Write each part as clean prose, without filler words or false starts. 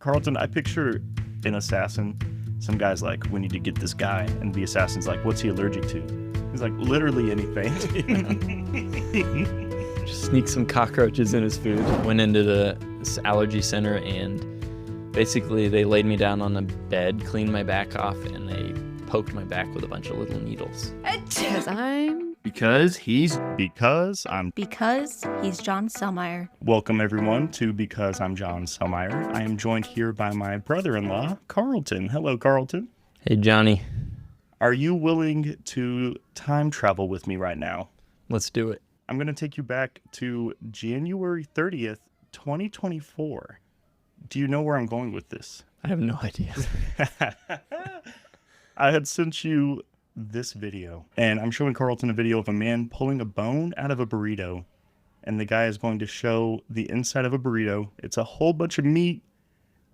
Carlton, I picture an assassin. Some guy's like, we need to get this guy. And the assassin's like, what's he allergic to? He's like, literally anything. Just sneak some cockroaches in his food. Went into this allergy center and basically they laid me down on a bed, cleaned my back off, and they poked my back with a bunch of little needles. Because he's John Selmeyer. Welcome everyone to Because I'm John Selmeyer. I am joined here by my brother-in-law, Carlton. Hello, Carlton. Hey, Johnny. Are you willing to time travel with me right now? Let's do it. I'm going to take you back to January 30th, 2024. Do you know where I'm going with this? I have no idea. I had sent you this video, and I'm showing Carlton a video of a man pulling a bone out of a burrito, and the guy is going to show the inside of a burrito. It's a whole bunch of meat,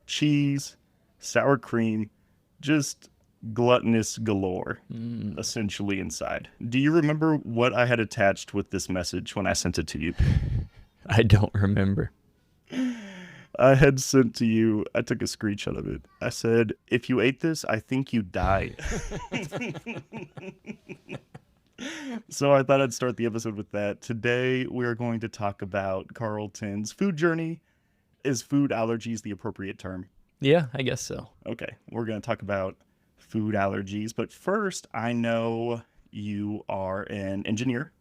cheese, sour cream, just gluttonous galore, essentially inside. Do you remember what I had attached with this message when I sent it to you? I don't remember. I had sent to you, I took a screenshot of it. I said, if you ate this, I think you die. So I thought I'd start the episode with that. Today, we're going to talk about Carlton's food journey. Is food allergies the appropriate term? Yeah, I guess so. Okay, we're going to talk about food allergies. But first, I know you are an engineer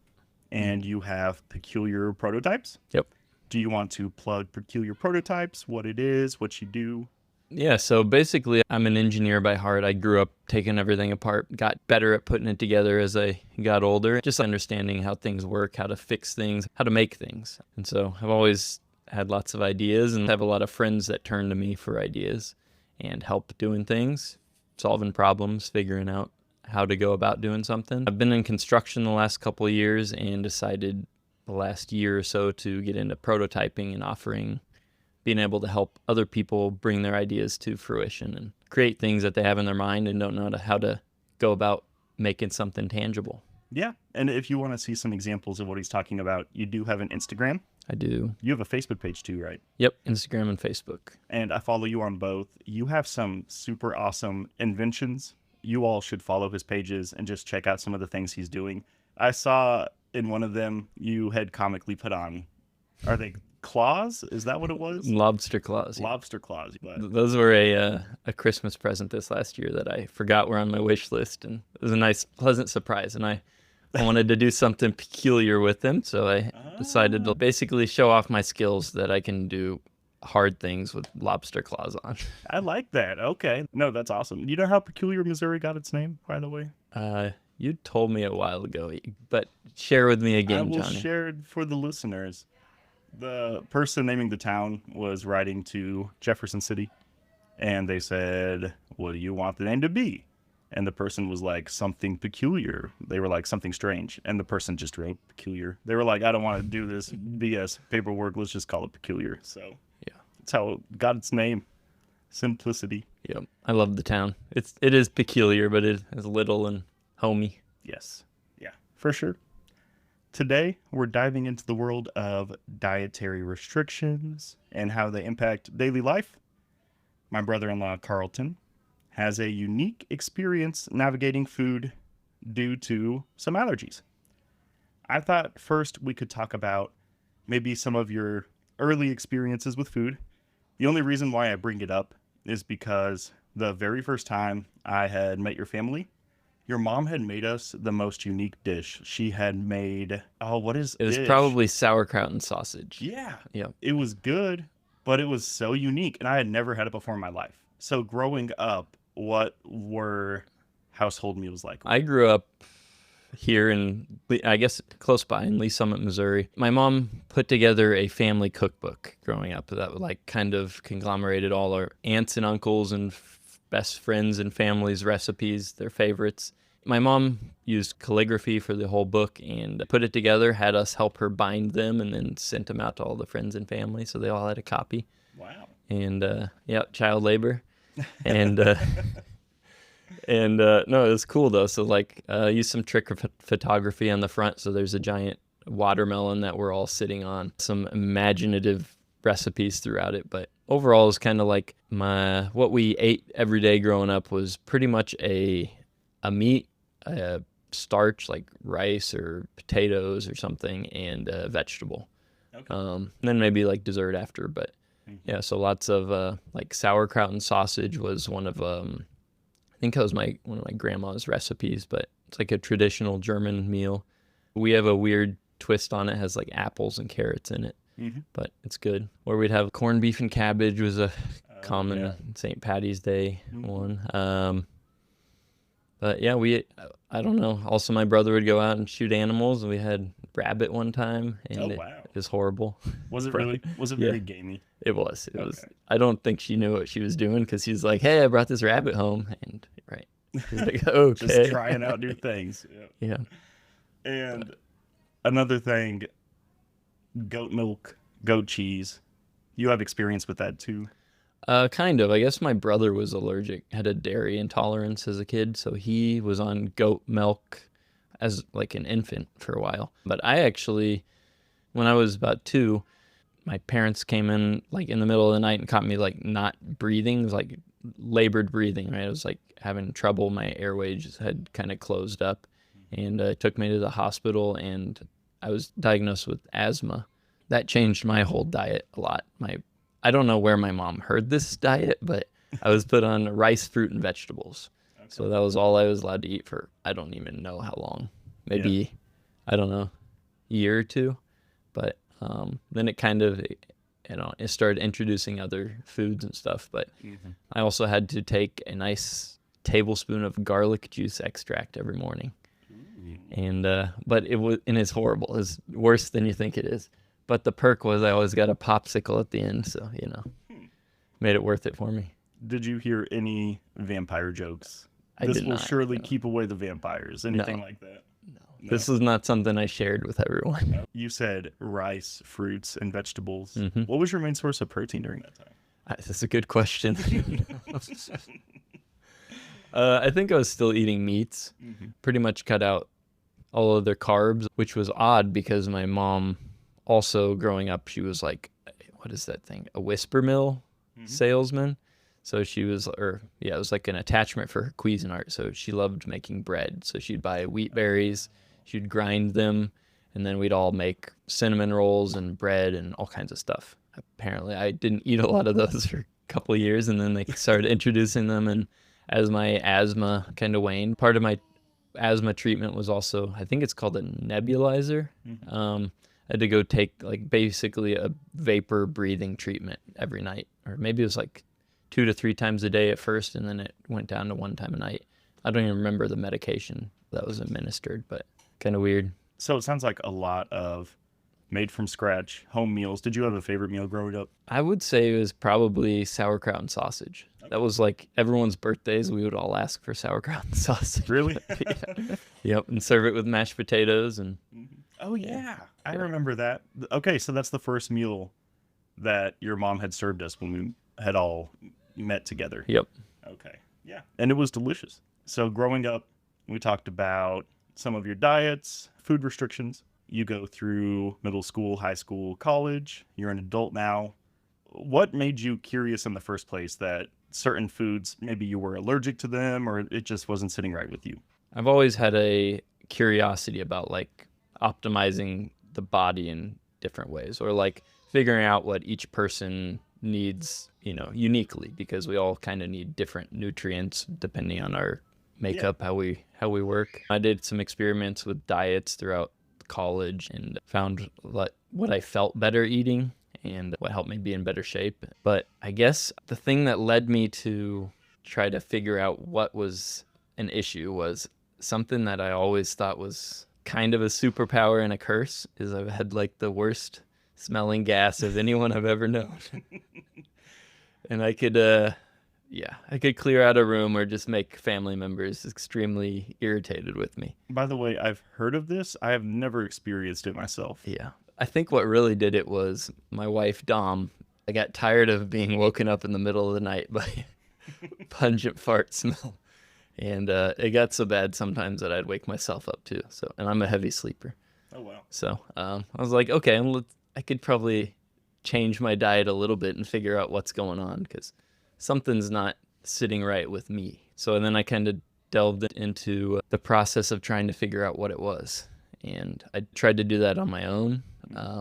and you have peculiar prototypes. Yep. Do you want to plug Peculiar Prototypes, what it is, what you do? Yeah, so basically I'm an engineer by heart. I grew up taking everything apart, got better at putting it together as I got older, just understanding how things work, how to fix things, how to make things. And so I've always had lots of ideas and have a lot of friends that turn to me for ideas and help doing things, solving problems, figuring out how to go about doing something. I've been in construction the last couple of years and decided the last year or so to get into prototyping and being able to help other people bring their ideas to fruition and create things that they have in their mind and don't know how to go about making something tangible. Yeah, and if you want to see some examples of what he's talking about, you do have an Instagram. I do. You have a Facebook page too, right? Yep, Instagram and Facebook. And I follow you on both. You have some super awesome inventions. You all should follow his pages and just check out some of the things he's doing. I saw in one of them, you had comically put on, are they claws? Is that what it was? Lobster claws. Lobster claws. But those were a Christmas present this last year that I forgot were on my wish list, and it was a nice, pleasant surprise. And I wanted to do something peculiar with them, so I decided to basically show off my skills that I can do hard things with lobster claws on. I like that. Okay. No, that's awesome. You know how Peculiar, Missouri got its name, by the way? You told me a while ago, but share with me again, Johnny. I will share it for the listeners. The person naming the town was writing to Jefferson City, and they said, what do you want the name to be? And the person was like, something peculiar. They were like, something strange. And the person just wrote peculiar. They were like, I don't want to do this BS paperwork. Let's just call it Peculiar. So yeah, that's how it got its name. Simplicity. Yep. I love the town. It is peculiar, but it is little and homey. Yes. Yeah, for sure. Today, we're diving into the world of dietary restrictions and how they impact daily life. My brother-in-law, Carlton, has a unique experience navigating food due to some allergies. I thought first we could talk about maybe some of your early experiences with food. The only reason why I bring it up is because the very first time I had met your family, your mom had made us the most unique dish. She had made, what is it? It was probably sauerkraut and sausage. Yeah. Yeah. It was good, but it was so unique, and I had never had it before in my life. So growing up, what were household meals like? I grew up here I guess close by in Lee Summit, Missouri. My mom put together a family cookbook growing up that kind of conglomerated all our aunts and uncles and best friends and families' recipes, their favorites. My mom used calligraphy for the whole book and put it together, had us help her bind them, and then sent them out to all the friends and family, so they all had a copy. Wow. And, child labor. And, no, it was cool, though. So, used some trick photography on the front, so there's a giant watermelon that we're all sitting on. Some imaginative recipes throughout it. But overall, it's kind of like what we ate every day growing up was pretty much a meat, a starch like rice or potatoes or something, and a vegetable. Okay. Then maybe like dessert after. But yeah, so lots of like sauerkraut and sausage was one of I think that was one of my grandma's recipes, but it's like a traditional German meal. We have a weird twist on it. It has like apples and carrots in it, but it's good. Or we'd have corned beef and cabbage was a common St. Patty's Day one. But yeah, I don't know. Also, my brother would go out and shoot animals, and we had rabbit one time, and it was horrible. Was it really? Was it very gamey? It was. It was. I don't think she knew what she was doing because she's like, "Hey, I brought this rabbit home," and she's like, "Okay." Just trying out new things. Yeah. And another thing, goat milk, goat cheese. You have experience with that too? Kind of. I guess my brother was allergic, had a dairy intolerance as a kid, so he was on goat milk as like an infant for a while. But I actually, when I was about 2, my parents came in like in the middle of the night and caught me like not breathing, it was like labored breathing, right? I was like having trouble. My airways had kind of closed up, and took me to the hospital, and I was diagnosed with asthma. That changed my whole diet a lot. I don't know where my mom heard this diet, but I was put on rice, fruit, and vegetables. Okay. So that was all I was allowed to eat for, I don't even know how long. Maybe, I don't know, a year or 2. But then it kind of, it started introducing other foods and stuff. But I also had to take a nice tablespoon of garlic juice extract every morning. And but it's horrible. It's worse than you think it is. But the perk was I always got a popsicle at the end, so made it worth it for me. Did you hear any vampire jokes? I this did will not, surely keep away the vampires. Anything like that? No. This is not something I shared with everyone. You said rice, fruits, and vegetables. What was your main source of protein during that time? That's a good question. I think I was still eating meats. Pretty much cut out all of their carbs, which was odd because my mom also growing up, she was like, what is that thing? A Whisper Mill salesman. So she was, it was like an attachment for her Cuisinart. So she loved making bread. So she'd buy wheat berries, she'd grind them, and then we'd all make cinnamon rolls and bread and all kinds of stuff. Apparently, I didn't eat a lot of those for a couple of years, and then they started introducing them. And as my asthma kind of waned, part of my asthma treatment was also, I think it's called a nebulizer. I had to go take like basically a vapor breathing treatment every night, or maybe it was like 2 to 3 times a day at first, and then it went down to 1 time a night. I don't even remember the medication that was administered, but kind of weird. So it sounds like a lot of made from scratch home meals. Did you have a favorite meal growing up? I would say it was probably sauerkraut and sausage. That was like everyone's birthdays. We would all ask for sauerkraut and sausage. Really? Yep, and serve it with mashed potatoes and. Oh yeah, I remember that. Okay, so that's the first meal that your mom had served us when we had all met together. Yep. Okay. Yeah, and it was delicious. So growing up, we talked about some of your diets, food restrictions. You go through middle school, high school, college. You're an adult now. What made you curious in the first place that certain foods, maybe you were allergic to them or it just wasn't sitting right with you? I've always had a curiosity about like optimizing the body in different ways, or like figuring out what each person needs, uniquely, because we all kind of need different nutrients depending on our makeup, how we work. I did some experiments with diets throughout college and found what I felt better eating and what helped me be in better shape. But I guess the thing that led me to try to figure out what was an issue was something that I always thought was kind of a superpower and a curse, is I've had like the worst smelling gas of anyone I've ever known. And I could clear out a room or just make family members extremely irritated with me. By the way, I've heard of this. I have never experienced it myself. Yeah. I think what really did it was my wife, Dom. I got tired of being woken up in the middle of the night by pungent fart smell. And it got so bad sometimes that I'd wake myself up too. And I'm a heavy sleeper. Oh, wow. So I was like, okay, I could probably change my diet a little bit and figure out what's going on, because something's not sitting right with me. So then I kind of delved into the process of trying to figure out what it was. And I tried to do that on my own.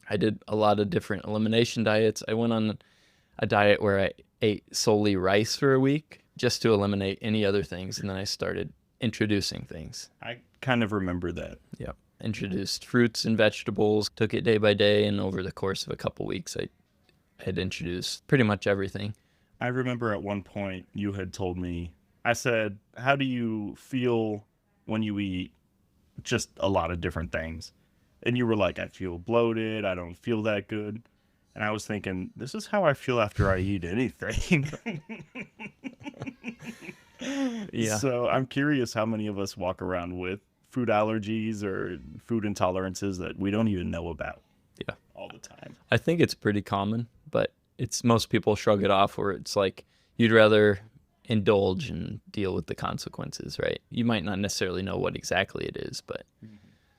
I did a lot of different elimination diets. I went on a diet where I ate solely rice for a week just to eliminate any other things. And then I started introducing things. I kind of remember that. Yep. Introduced fruits and vegetables, took it day by day. And over the course of a couple weeks, I had introduced pretty much everything. I remember at one point you had told me, I said, how do you feel when you eat just a lot of different things? And you were like, I feel bloated. I don't feel that good. And I was thinking, this is how I feel after I eat anything. Yeah. So I'm curious how many of us walk around with food allergies or food intolerances that we don't even know about. Yeah. All the time. I think it's pretty common, but most people shrug it off, where it's like you'd rather indulge and deal with the consequences, right? You might not necessarily know what exactly it is, but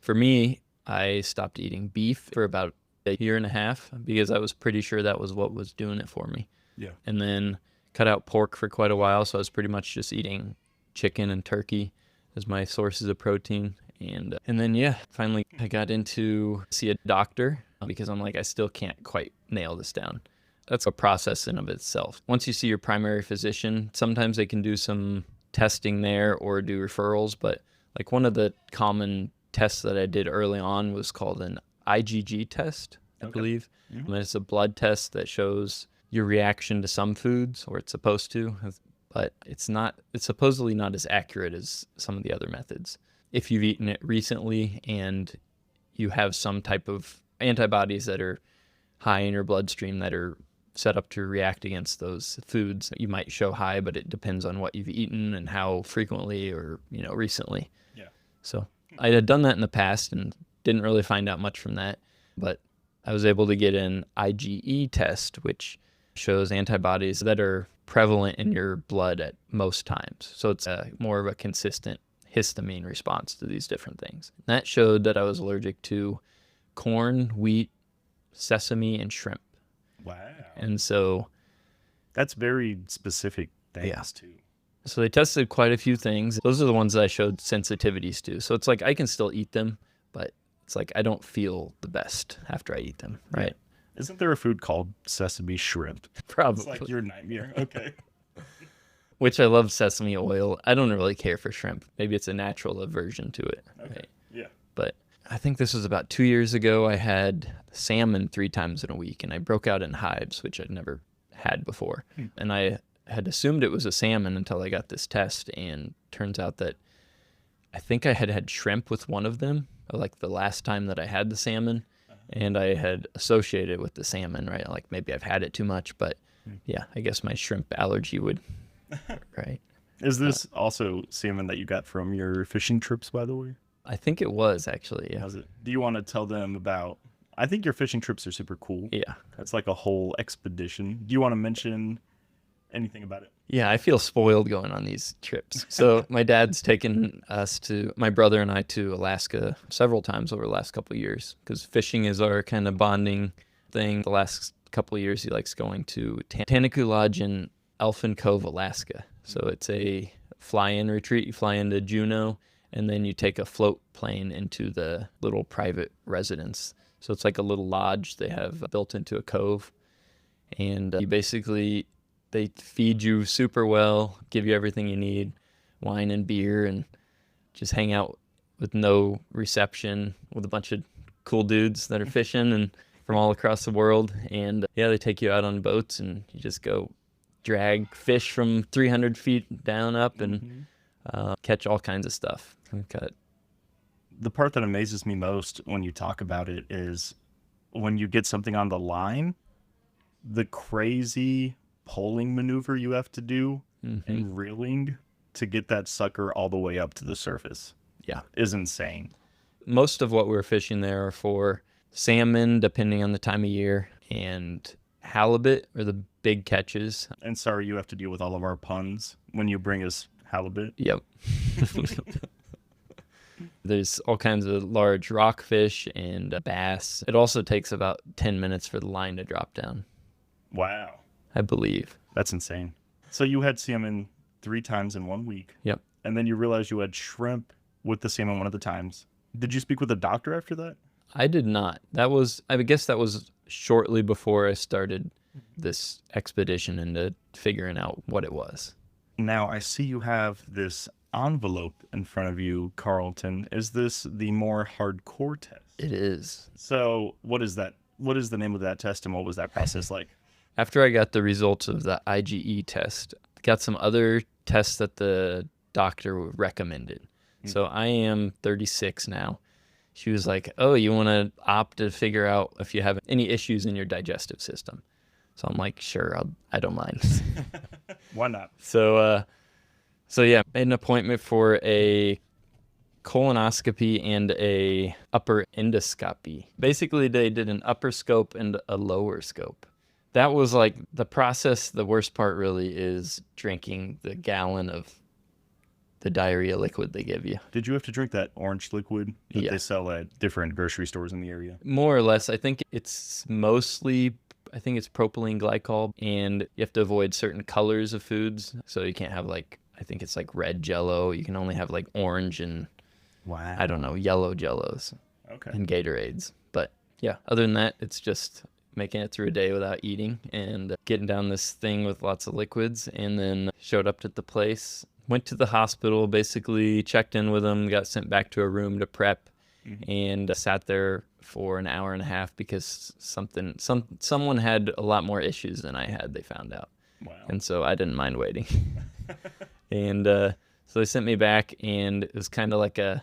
for me, I stopped eating beef for about a year and a half because I was pretty sure that was what was doing it for me. Yeah. And then cut out pork for quite a while, so I was pretty much just eating chicken and turkey as my sources of protein. And then, yeah, finally I got into see a doctor because I'm like, I still can't quite nail this down. That's a process in of itself. Once you see your primary physician, sometimes they can do some testing there or do referrals, but like one of the common tests that I did early on was called an IgG test, I believe. And it's a blood test that shows your reaction to some foods, or it's supposed to, but it's supposedly not as accurate as some of the other methods. If you've eaten it recently and you have some type of antibodies that are high in your bloodstream that are set up to react against those foods, you might show high, but it depends on what you've eaten and how frequently or, recently. Yeah. So I had done that in the past and didn't really find out much from that, but I was able to get an IgE test, which shows antibodies that are prevalent in your blood at most times. So it's more of a consistent histamine response to these different things. And that showed that I was allergic to corn, wheat, sesame, and shrimp. Wow. And so that's very specific things too. So they tested quite a few things. Those are the ones that I showed sensitivities to. So it's like I can still eat them, but it's like I don't feel the best after I eat them, right? Yeah. Isn't there a food called sesame shrimp? Probably. It's like your nightmare. Okay. Which I love sesame oil. I don't really care for shrimp. Maybe it's a natural aversion to it. Okay. Right? Yeah. But I think this was about 2 years ago. I had salmon 3 times in a week, and I broke out in hives, which I'd never had before. And I had assumed it was a salmon until I got this test, and turns out that I think I had shrimp with one of them, like the last time that I had the salmon, and I had associated it with the salmon, right? Like maybe I've had it too much, but yeah, I guess my shrimp allergy would, right? Is this also salmon that you got from your fishing trips, by the way? I think it was actually, yeah. Was it? Do you want to tell them about, I think your fishing trips are super cool. Yeah. That's like a whole expedition. Do you want to mention anything about it? Yeah, I feel spoiled going on these trips. So my dad's taken my brother and I to Alaska several times over the last couple of years because fishing is our kind of bonding thing. The last couple of years he likes going to Tanaku Lodge in Elfin Cove, Alaska. So it's a fly-in retreat. You fly into Juneau, and then you take a float plane into the little private residence. So it's like a little lodge they have built into a cove. And they feed you super well, give you everything you need, wine and beer, and just hang out with no reception with a bunch of cool dudes that are fishing and from all across the world. And yeah, they take you out on boats and you just go drag fish from 300 feet down up and catch all kinds of stuff. The part that amazes me most when you talk about it is when you get something on the line, the crazy pulling maneuver you have to do and reeling to get that sucker all the way up to the surface. Yeah. Is insane. Most of what we're fishing there are for salmon, depending on the time of year, and halibut are the big catches. And sorry, you have to deal with all of our puns when you bring us halibut. Yep. There's all kinds of large rockfish and bass. It also takes about 10 minutes for the line to drop down, Wow. I believe. That's insane. So you had salmon 3 times in 1 week. Yep. And then you realized you had shrimp with the salmon one of the times. Did you speak with a doctor after that? I did not. I guess that was shortly before I started this expedition into figuring out what it was. Now, I see you have this envelope in front of you, Carlton. Is this the more hardcore test? It is. So what is that? What is the name of that test and what was that process like? After I got the results of the IgE test, got some other tests that the doctor recommended. So I am 36 now. She was like, oh, you want to opt to figure out if you have any issues in your digestive system. So I'm like, sure, I don't mind. Why not? So yeah, made an appointment for a colonoscopy and a upper endoscopy. Basically, they did an upper scope and a lower scope. That was like the process. The worst part really is drinking the gallon of the diarrhea liquid they give you. Did you have to drink that orange liquid that Yeah. they sell at different grocery stores in the area? More or less, I think it's propylene glycol, and you have to avoid certain colors of foods. So you can't have I think it's like red Jello. You can only have like orange and Wow. I don't know, yellow Jellos Okay. and Gatorades. But yeah, other than that, it's just making it through a day without eating and getting down this thing with lots of liquids, and then showed up at the place. Went to the hospital, basically checked in with them, got sent back to a room to prep, and sat there for an hour and a half because someone had a lot more issues than I had, they found out. Wow. And so I didn't mind waiting. And so they sent me back, and it was kind of like a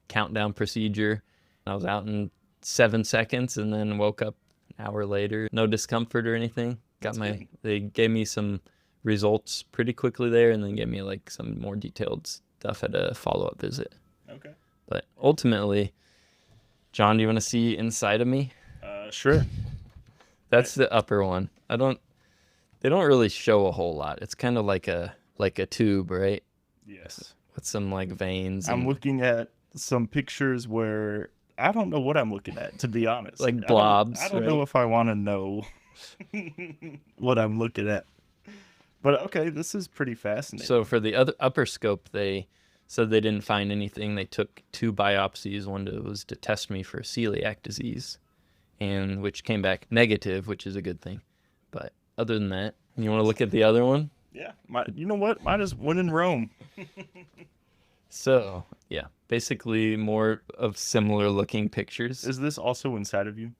countdown procedure. I was out in 7 seconds and then woke up an hour later. No discomfort or anything. They gave me some results pretty quickly there, and then gave me some more detailed stuff at a follow-up visit. Okay. But ultimately, John, do you want to see inside of me? Sure. That's the upper one. They don't really show a whole lot. It's kind of like a tube, right? Yes. With some veins. I'm and looking at some pictures where I don't know what I'm looking at, to be honest. Like blobs. I don't know if I want to know what I'm looking at. But okay, this is pretty fascinating. So for the other upper scope, they said they didn't find anything. They took 2 biopsies. One was to test me for celiac disease, and which came back negative, which is a good thing. But other than that, you want to look at the other one? Yeah. You know what? Mine is when in Rome. So yeah, basically more of similar looking pictures. Is this also inside of you?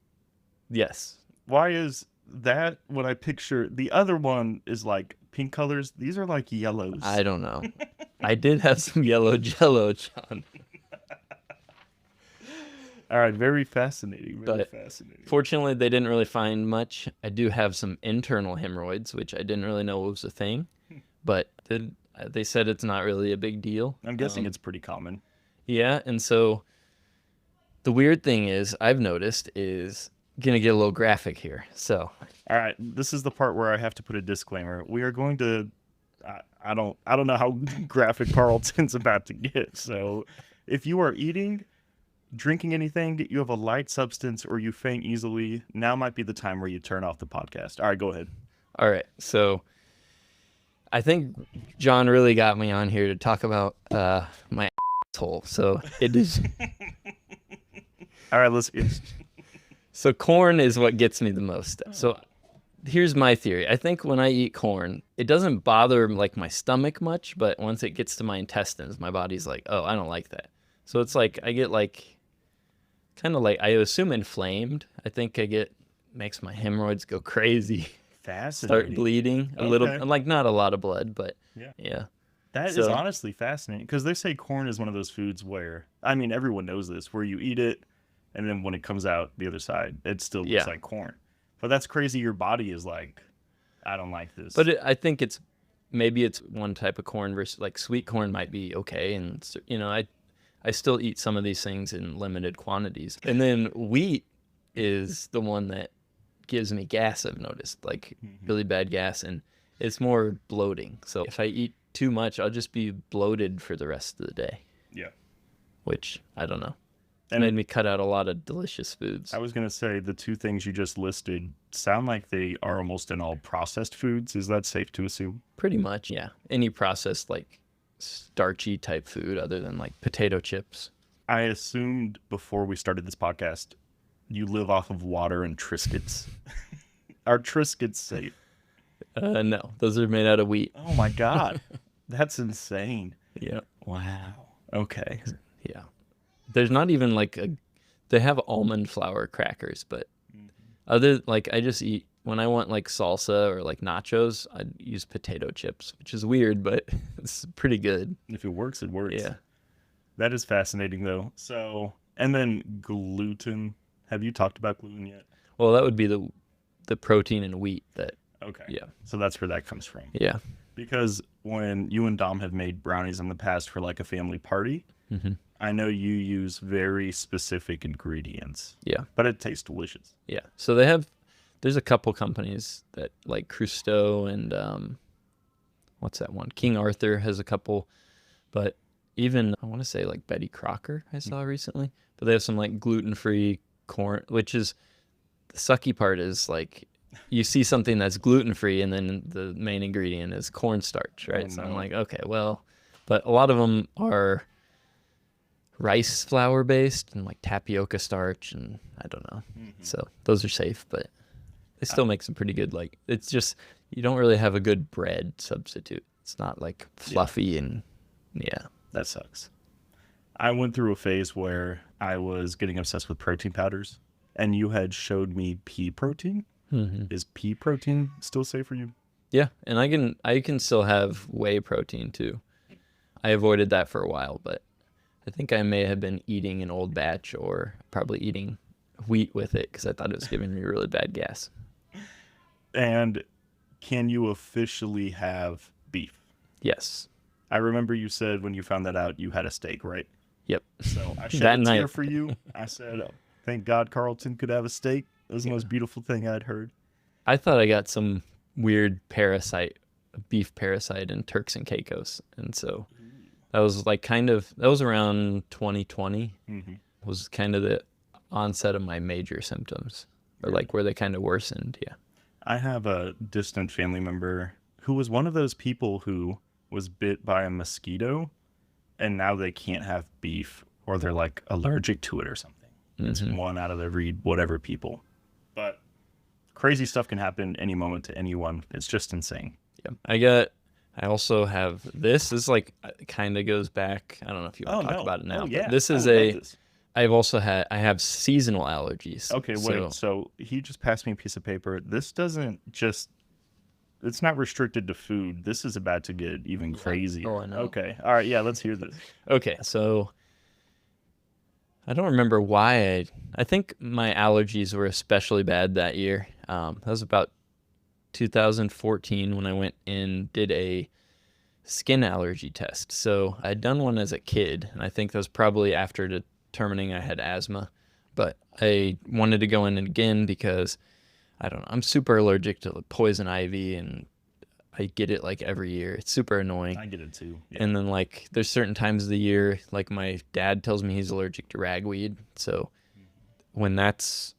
Yes. Why is that when I picture the other one is like pink colors? These are like yellows. I don't know. I did have some yellow Jello, John. All right, very fascinating. Very fascinating. Fortunately, they didn't really find much. I do have some internal hemorrhoids, which I didn't really know was a thing, but they said it's not really a big deal. I'm guessing it's pretty common. Yeah, and so the weird thing I've noticed is gonna get a little graphic here. So, all right, this is the part where I have to put a disclaimer. We are going to. I don't know how graphic Carlton's about to get. So, if you are eating, drinking anything, you have a light substance, or you faint easily, now might be the time where you turn off the podcast. All right, go ahead. All right, so I think John really got me on here to talk about my asshole. So it is. All right, let's. So corn is what gets me the most. So here's my theory. I think when I eat corn, it doesn't bother my stomach much, but once it gets to my intestines, my body's like, oh, I don't like that. So it's I get kind of I assume inflamed. I think makes my hemorrhoids go crazy. Fascinating. Start bleeding a little, not a lot of blood, but yeah. That is honestly fascinating because they say corn is one of those foods where, I mean, everyone knows this, where you eat it and then when it comes out the other side, it still looks like corn. But that's crazy. Your body is like, I don't like this. But I think maybe it's one type of corn versus sweet corn might be okay. And, I still eat some of these things in limited quantities. And then wheat is the one that gives me gas, I've noticed, really bad gas, and it's more bloating. So if I eat too much, I'll just be bloated for the rest of the day. Yeah. which I don't know. And Made me cut out a lot of delicious foods. I was going to say the two things you just listed sound like they are almost in all processed foods. Is that safe to assume? Pretty much, yeah. Any processed, like, starchy type food other than, like, potato chips. I assumed before we started this podcast, you live off of water and Triscuits. Are Triscuits safe? No, those are made out of wheat. Oh my God. That's insane. Yeah. Wow. Okay. Yeah. There's not even like they have almond flour crackers, but I just eat, when I want like salsa or like nachos, I'd use potato chips, which is weird, but it's pretty good. If it works, it works. Yeah. That is fascinating though. So, and then gluten. Have you talked about gluten yet? Well, that would be the protein in wheat that. Okay. Yeah. So that's where that comes from. Yeah. Because when you and Dom have made brownies in the past for like a family party, I know you use very specific ingredients. Yeah. But it tastes delicious. Yeah. So there's a couple companies that like Crusto and what's that one? King Arthur has a couple, but even I want to say like Betty Crocker I saw recently, but they have some like gluten-free corn, which is the sucky part is like you see something that's gluten-free and then the main ingredient is cornstarch, right? Oh, So no. I'm like, okay, well, but a lot of them are rice flour based and like tapioca starch and I don't know. So those are safe, but they still make some pretty good, like, it's just, you don't really have a good bread substitute. It's not like fluffy and yeah. That sucks. I went through a phase where I was getting obsessed with protein powders, and you had showed me pea protein. Is pea protein still safe for you? Yeah, and I can still have whey protein too. I avoided that for a while, but I think I may have been eating an old batch or probably eating wheat with it because I thought it was giving me really bad gas. And can you officially have beef? Yes. I remember you said when you found that out, you had a steak, right? Yep. So I shed That a tear night. for you. I said, oh, thank God Carlton could have a steak. It was the most beautiful thing I'd heard. I thought I got some weird beef parasite in Turks and Caicos. And so that was like that was around 2020 was kind of the onset of my major symptoms or like where they kind of worsened. Yeah. I have a distant family member who was one of those people who was bit by a mosquito and now they can't have beef or they're like allergic to it or something. It's one out of every whatever people. But crazy stuff can happen any moment to anyone. It's just insane. Yeah. I also have this. This like kind of goes back. I don't know if you want to talk about it now. Oh, yeah. But this is I have seasonal allergies. Okay, wait. So he just passed me a piece of paper. This doesn't just, it's not restricted to food. This is about to get even crazier. Oh, I know. Okay. All right. Yeah, let's hear this. Okay, so I don't remember why I think my allergies were especially bad that year. That was about 2014 when I went and did a skin allergy test. So I'd done one as a kid, and I think that was probably after determining I had asthma. But I wanted to go in again because, I don't know, I'm super allergic to poison ivy, and I get it like every year. It's super annoying. I get it too. Yeah. And then like there's certain times of the year, like my dad tells me he's allergic to ragweed. So when that's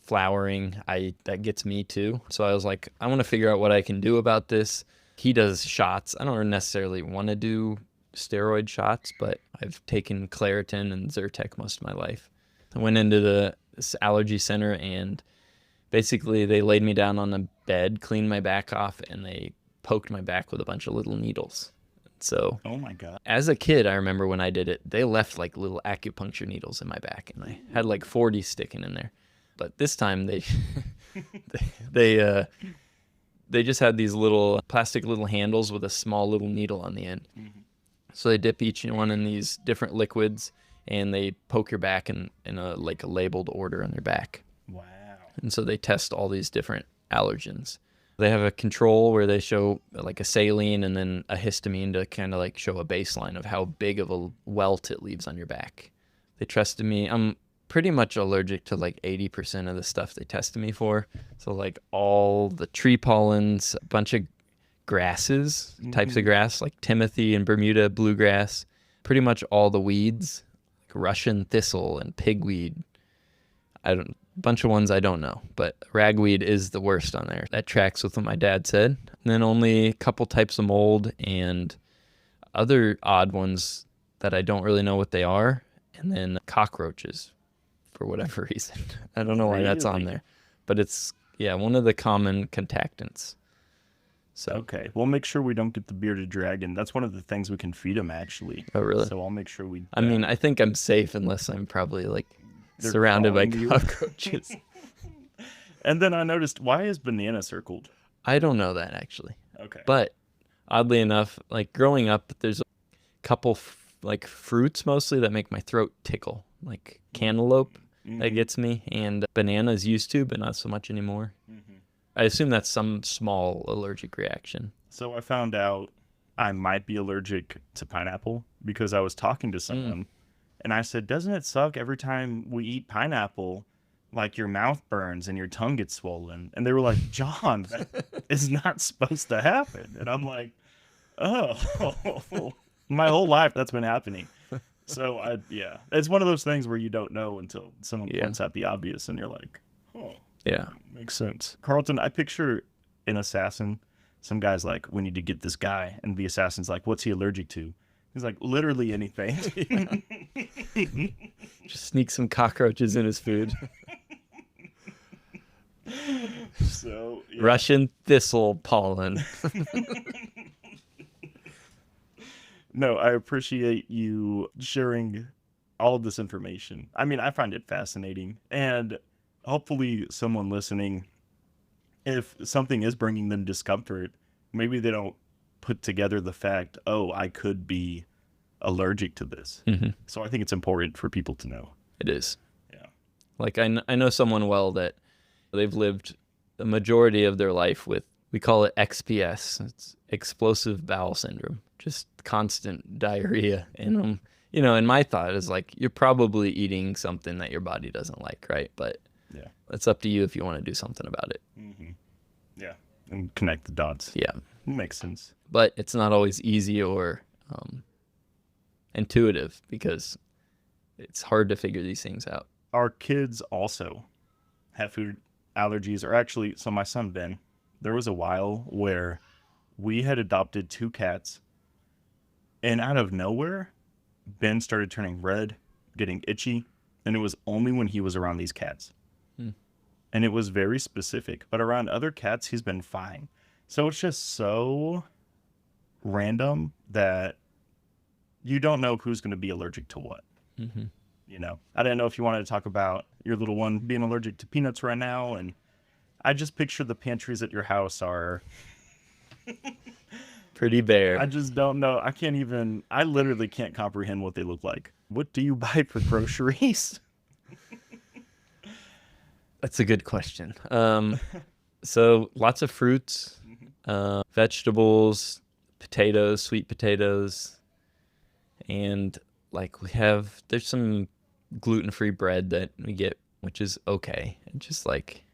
flowering, that gets me too. So I was like, I want to figure out what I can do about this. He does shots. I don't necessarily want to do steroid shots, but I've taken Claritin and Zyrtec most of my life. I went into this allergy center and basically they laid me down on the bed, cleaned my back off, and they poked my back with a bunch of little needles. So Oh my God. as a kid, I remember when I did it, they left like little acupuncture needles in my back, and I had like 40 sticking in there. But this time they they just had these little plastic little handles with a small little needle on the end. So they dip each one in these different liquids, and they poke your back in a labeled order on your back. Wow. And so they test all these different allergens. They have a control where they show like a saline and then a histamine to kind of like show a baseline of how big of a welt it leaves on your back. They trusted me. I'm pretty much allergic to like 80% of the stuff they tested me for. So like all the tree pollens, a bunch of grasses, types of grass like Timothy and Bermuda bluegrass, pretty much all the weeds, Russian thistle and pigweed. Bunch of ones I don't know, but ragweed is the worst on there. That tracks with what my dad said. And then only a couple types of mold and other odd ones that I don't really know what they are. And then cockroaches for whatever reason. I don't know why that's on there, but it's, one of the common contactants. So okay, we'll make sure we don't get the bearded dragon. That's one of the things we can feed him, actually. Oh, really? So I'll make sure we. I mean, I think I'm safe unless I'm probably like surrounded by cockroaches. And then I noticed, why is banana circled? I don't know that actually. Okay. But oddly enough, like growing up, there's a couple like fruits mostly that make my throat tickle, like cantaloupe that gets me, and bananas used to, but not so much anymore. I assume that's some small allergic reaction. So I found out I might be allergic to pineapple because I was talking to someone and I said, doesn't it suck every time we eat pineapple, like your mouth burns and your tongue gets swollen? And they were like, John, that is not supposed to happen. And I'm like, oh, my whole life that's been happening. So it's one of those things where you don't know until someone points out the obvious and you're like, oh. Yeah. Makes sense. Carlton, I picture an assassin. Some guy's like, we need to get this guy. And the assassin's like, what's he allergic to? He's like, literally anything. Just sneak some cockroaches in his food. So Russian thistle pollen. No, I appreciate you sharing all of this information. I mean, I find it fascinating. And hopefully someone listening, if something is bringing them discomfort, maybe they don't put together the fact, oh, I could be allergic to this. So I think it's important for people to know. It is. Yeah. Like I know someone well that they've lived the majority of their life with, we call it XBS. It's explosive bowel syndrome, just constant diarrhea in them. You know, and my thought is like, you're probably eating something that your body doesn't like, right? But it's up to you if you want to do something about it. Yeah. And connect the dots. Yeah. Makes sense. But it's not always easy or intuitive because it's hard to figure these things out. Our kids also have food allergies, or actually, so my son Ben, there was a while where we had adopted 2 cats, and out of nowhere, Ben started turning red, getting itchy, and it was only when he was around these cats. And it was very specific, but around other cats, he's been fine. So it's just so random that you don't know who's going to be allergic to what. You know, I didn't know if you wanted to talk about your little one being allergic to peanuts right now. And I just picture the pantries at your house are pretty bare. I just don't know. I literally can't comprehend what they look like. What do you buy for groceries? That's a good question. So lots of fruits, vegetables, potatoes, sweet potatoes, and like there's some gluten-free bread that we get, which is okay. It's just like,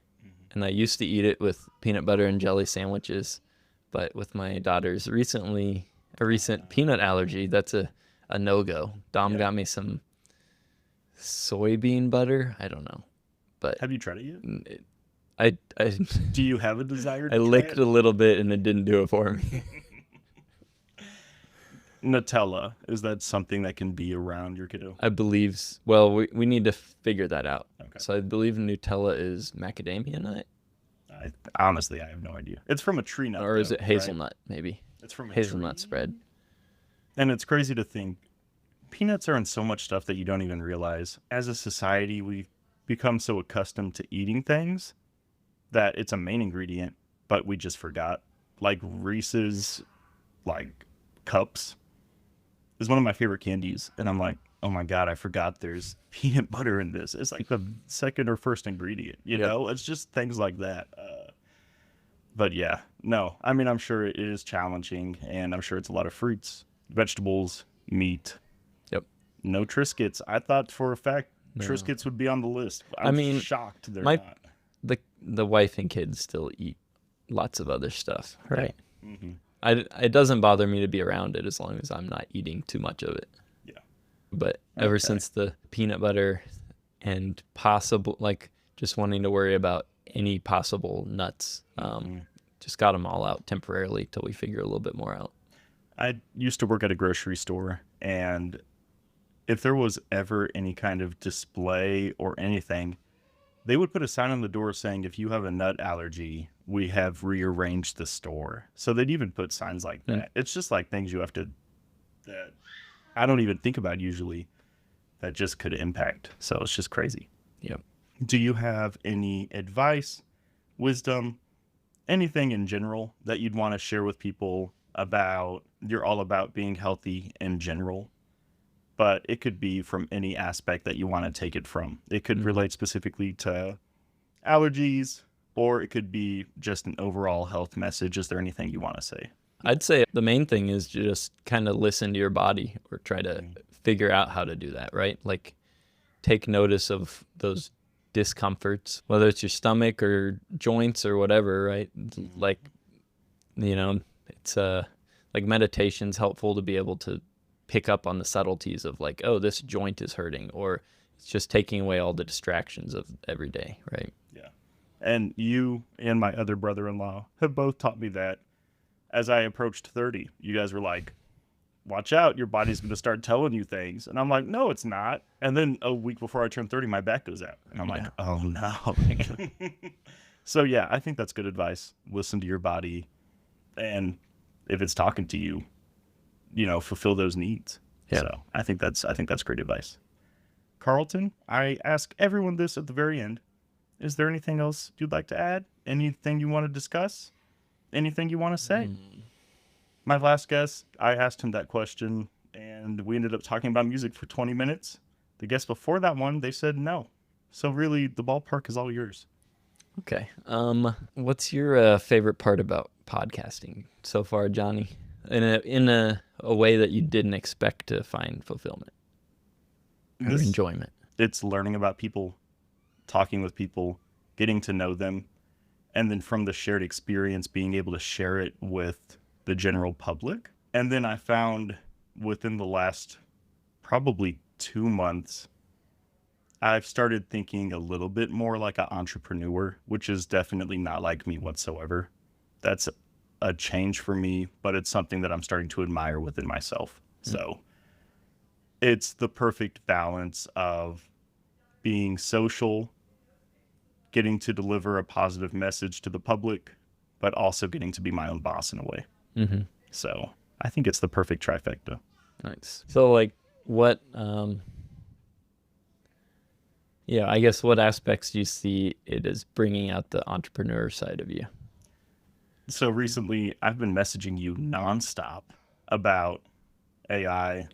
and I used to eat it with peanut butter and jelly sandwiches, but with my daughter's recent peanut allergy, that's a no-go. Dom got me some soybean butter. I don't know. But have you tried it yet? I do you have a desire to I licked a little bit and it didn't do it for me. Nutella, is that something that can be around your kiddo? I believe, well, we need to figure that out. Okay. So I believe Nutella is macadamia nut. Honestly, I have no idea. It's from a tree nut. Or is it hazelnut, right? Maybe? It's from a hazelnut tree. Spread. And it's crazy to think peanuts are in so much stuff that you don't even realize. As a society, we've become so accustomed to eating things that it's a main ingredient, but we just forgot. Like Reese's, like, cups is one of my favorite candies. And I'm like, oh my God, I forgot there's peanut butter in this. It's like the second or first ingredient, you know? It's just things like that. But yeah, no, I mean, I'm sure it is challenging, and I'm sure it's a lot of fruits, vegetables, meat. Yep. No Triscuits. I thought for a fact Triscuits would be on the list. I'm shocked they're not. The wife and kids still eat lots of other stuff, right? Mm-hmm. It doesn't bother me to be around it as long as I'm not eating too much of it. Yeah. But ever Okay. since the peanut butter and possible, like just wanting to worry about any possible nuts, just got them all out temporarily till we figure a little bit more out. I used to work at a grocery store, and if there was ever any kind of display or anything, they would put a sign on the door saying, if you have a nut allergy, we have rearranged the store. So they'd even put signs like that. It's just like things you have to, that I don't even think about usually, that just could impact. So it's just crazy. Yep. Do you have any advice, wisdom, anything in general that you'd want to share with people about, you're all about being healthy in general, but it could be from any aspect that you want to take it from. It could relate specifically to allergies, or it could be just an overall health message. Is there anything you want to say? I'd say the main thing is just kind of listen to your body or try to figure out how to do that, right? Like take notice of those discomforts, whether it's your stomach or joints or whatever, right? Like, it's like meditation's helpful to be able to pick up on the subtleties of like, oh, this joint is hurting, or it's just taking away all the distractions of every day, right? Yeah. And you and my other brother-in-law have both taught me that as I approached 30. You guys were like, watch out, your body's going to start telling you things. And I'm like, no, it's not. And then a week before I turn 30, my back goes out. And I'm like, oh no. So yeah, I think that's good advice. Listen to your body. And if it's talking to you, fulfill those needs. Yeah. So I think that's great advice. Carlton, I ask everyone this at the very end. Is there anything else you'd like to add? Anything you want to discuss? Anything you want to say? My last guest, I asked him that question, and we ended up talking about music for 20 minutes. The guest before that one, they said no. So really, the ballpark is all yours. Okay. What's your favorite part about podcasting so far, Johnny? In a way that you didn't expect to find fulfillment or enjoyment. It's learning about people, talking with people, getting to know them, and then from the shared experience, being able to share it with the general public. And then I found within the last probably 2 months, I've started thinking a little bit more like an entrepreneur, which is definitely not like me whatsoever. That's a change for me, but it's something that I'm starting to admire within myself. So it's the perfect balance of being social, getting to deliver a positive message to the public, but also getting to be my own boss in a way. So I think it's the perfect trifecta. Nice. So like what, I guess what aspects do you see it as bringing out the entrepreneur side of you? So recently I've been messaging you nonstop about AI,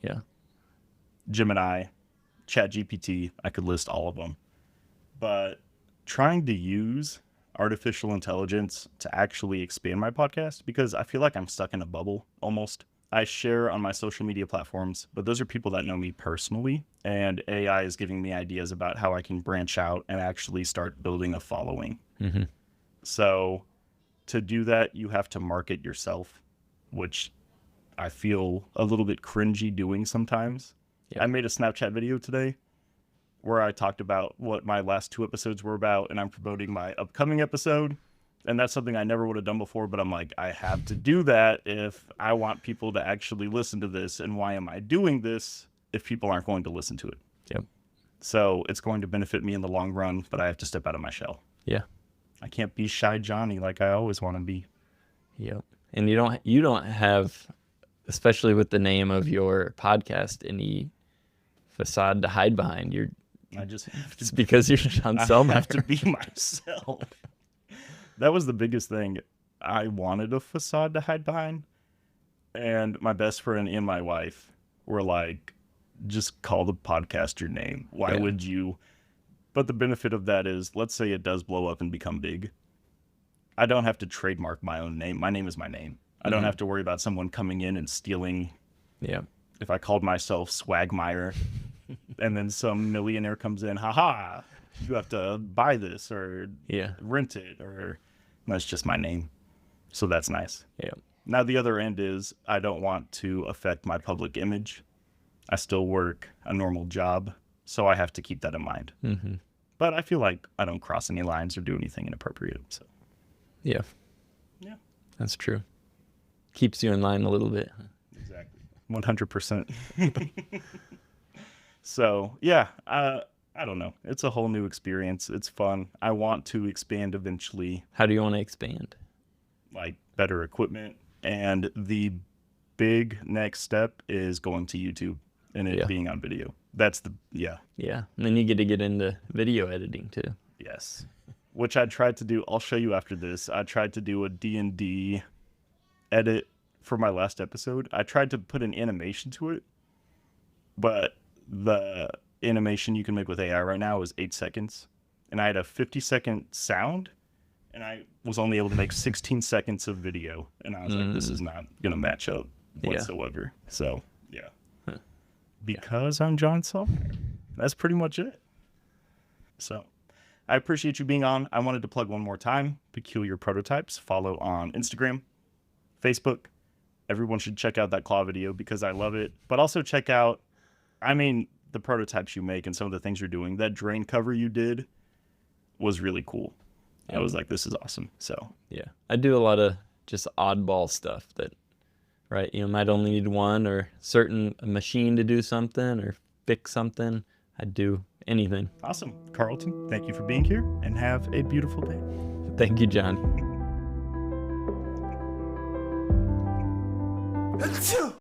Gemini, ChatGPT. I could list all of them, but trying to use artificial intelligence to actually expand my podcast, because I feel like I'm stuck in a bubble almost. I share on my social media platforms, but those are people that know me personally, and AI is giving me ideas about how I can branch out and actually start building a following. So to do that, you have to market yourself, which I feel a little bit cringy doing sometimes. I made a Snapchat video today where I talked about what my last 2 episodes were about, and I'm promoting my upcoming episode. And that's something I never would have done before, but I'm like, I have to do that if I want people to actually listen to this. And why am I doing this if people aren't going to listen to it? So it's going to benefit me in the long run, but I have to step out of my shell. I can't be shy Johnny like I always want to be. And you don't have, especially with the name of your podcast, any facade to hide behind. I just have to. It's because you're John Selmeyer. I have to be myself. That was the biggest thing. I wanted a facade to hide behind. And my best friend and my wife were like, just call the podcast your name. Why would you? But the benefit of that is, let's say it does blow up and become big. I don't have to trademark my own name. My name is my name. I don't have to worry about someone coming in and stealing. If I called myself Swagmeyer and then some millionaire comes in, haha, you have to buy this or rent it, or that's just my name. So that's nice. Now the other end is I don't want to affect my public image. I still work a normal job, so I have to keep that in mind. Mm-hmm. But I feel like I don't cross any lines or do anything inappropriate. So Yeah. Yeah. That's true. Keeps you in line a little bit. Exactly. 100%. So, yeah, I don't know. It's a whole new experience. It's fun. I want to expand eventually, How do you want to expand? like better equipment. And the big next step is going to YouTube and it Yeah. being on video. That's the, yeah, Yeah. And then you get to get into video editing too. yes. Which I tried to do. I'll show you after this. I tried to do a D&D edit for my last episode. I tried to put an animation to it, but the animation you can make with AI right now is 8 seconds. And I had a 50-second sound, and I was only able to make 16 seconds of video. And I was like, this is not going to match up whatsoever. So, yeah. Huh. Because I'm John Sumner. That's pretty much it. So, I appreciate you being on. I wanted to plug one more time. Peculiar Prototypes. Follow on Instagram, Facebook. Everyone should check out that claw video because I love it. But also check out, the prototypes you make and some of the things you're doing. That drain cover you did was really cool. I was like, this is awesome. So yeah, I do a lot of just oddball stuff that, right, you might only need one or certain machine to do something or fix something. I'd do anything. Awesome. Carlton, thank you for being here and have a beautiful day. Thank you, John.